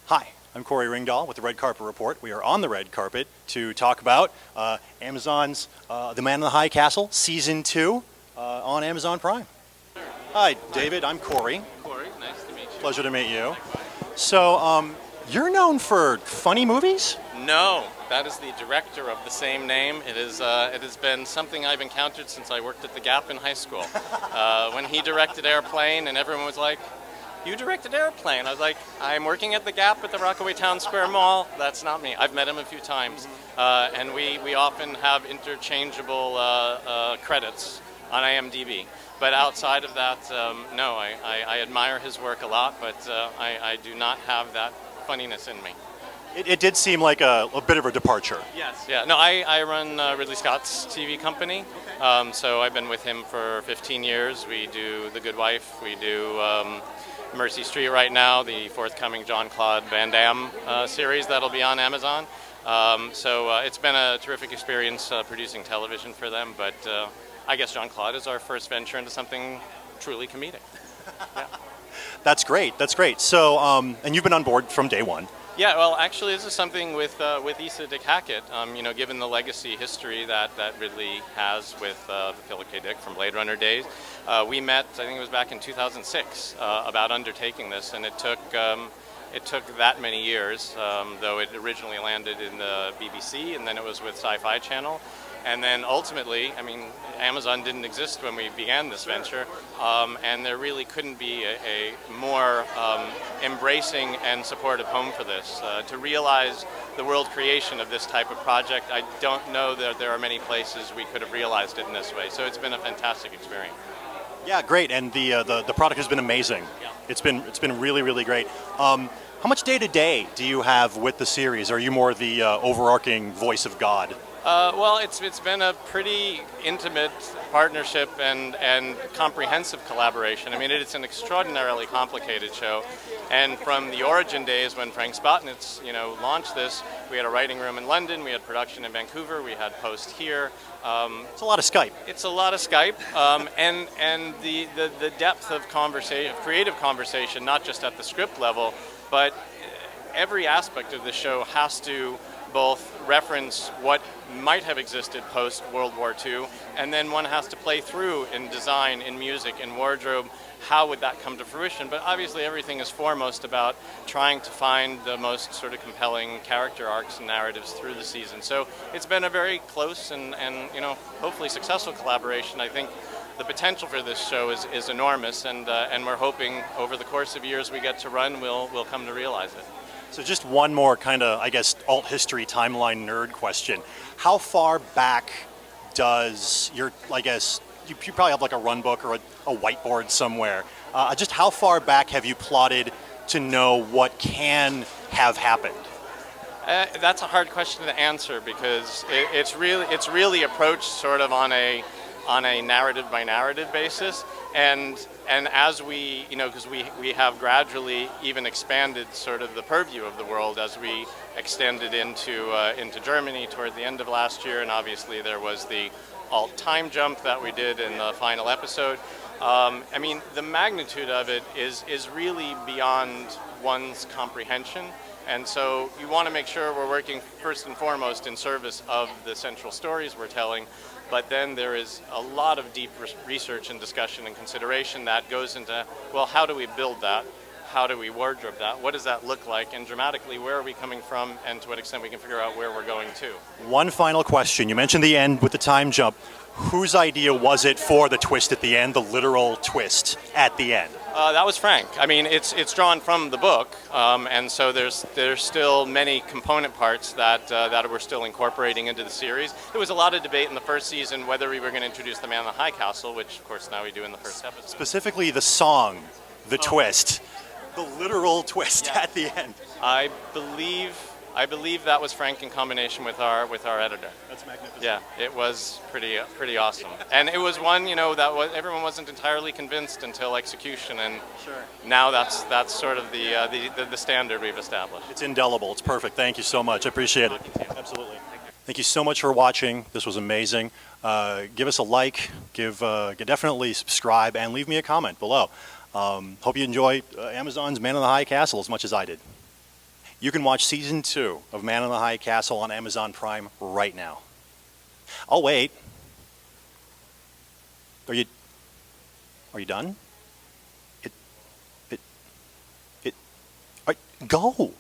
Hi, I'm Corey Ringdahl with the Red Carpet Report. We are on the red carpet to talk about Amazon's The Man in the High Castle, Season 2 on Amazon Prime. Hi, David. I'm Corey. Corey, nice to meet you. Pleasure to meet you. So, you're known for funny movies? No, that is the director of the same name. It has been something I've encountered since I worked at the Gap in high school. When he directed Airplane, and everyone was like, "You directed Airplane?" I was like, "I'm working at the Gap at the Rockaway Town Square Mall. That's not me." I've met him a few times, and we often have interchangeable credits on IMDb. But outside of that, no, I admire his work a lot, but I do not have that funniness in me. It did seem like a bit of a departure. Yes. Yeah. No, I run Ridley Scott's TV company, so I've been with him for 15 years. We do The Good Wife. We do Mercy Street right now, the forthcoming Jean-Claude Van Damme series that'll be on Amazon. So it's been a terrific experience producing television for them, but I guess Jean-Claude is our first venture into something truly comedic. Yeah. That's great. That's great. So, and you've been on board from day one. Yeah, well, actually, this is something with Issa Dick Hackett. Given the legacy history that Ridley has with Philip K. Dick from Blade Runner days, we met. I think it was back in 2006 about undertaking this, and it took that many years. Though it originally landed in the BBC, and then it was with Sci-Fi Channel. And then ultimately, Amazon didn't exist when we began this venture, and there really couldn't be a more embracing and supportive home for this. To realize the world creation of this type of project, I don't know that there are many places we could have realized it in this way. So it's been a fantastic experience. Yeah, great, and the product has been amazing. Yeah. It's been really, really great. How much day-to-day do you have with the series? Are you more the overarching voice of God? Well, it's been a pretty intimate partnership and comprehensive collaboration. It's an extraordinarily complicated show, and from the origin days when Frank Spotnitz, launched this, we had a writing room in London, we had production in Vancouver, we had post here. It's a lot of Skype. It's a lot of Skype, and the depth of conversation, creative conversation, not just at the script level, but every aspect of the show has to both reference what might have existed post-World War II, and then one has to play through in design, in music, in wardrobe, how would that come to fruition. But obviously everything is foremost about trying to find the most sort of compelling character arcs and narratives through the season. So it's been a very close and hopefully successful collaboration. I think the potential for this show is enormous, and we're hoping over the course of years we get to run, we'll come to realize it. So just one more kind of, alt history timeline nerd question. How far back does you probably have like a run book or a whiteboard somewhere. Just how far back have you plotted to know what can have happened? That's a hard question to answer because it's really approached sort of on a narrative by narrative basis, and as we, because we have gradually even expanded sort of the purview of the world as we extended into Germany toward the end of last year, and obviously there was the alt time jump that we did in the final episode. The magnitude of it is really beyond one's comprehension. And so you want to make sure we're working first and foremost in service of the central stories we're telling, but then there is a lot of deep research and discussion and consideration that goes into, well, how do we build that? How do we wardrobe that? What does that look like? And dramatically, where are we coming from, and to what extent we can figure out where we're going to? One final question. You mentioned the end with the time jump. Whose idea was it for the twist at the end, the literal twist at the end? That was Frank. It's drawn from the book, and so there's still many component parts that we're still incorporating into the series. There was a lot of debate in the first season whether we were going to introduce the Man in the High Castle, which of course now we do in the first episode. Specifically the song, the twist, the literal twist at the end. I believe that was Frank in combination with our editor. That's magnificent. Yeah, it was pretty awesome, and it was one that everyone wasn't entirely convinced until execution, and now that's sort of the standard we've established. It's indelible. It's perfect. Thank you so much. I appreciate it. Absolutely. Thank you so much for watching. This was amazing. Give us a like. Definitely subscribe and leave me a comment below. Hope you enjoy Amazon's Man in the High Castle as much as I did. You can watch season 2 of Man in the High Castle on Amazon Prime right now. I'll wait. Are you done? Go.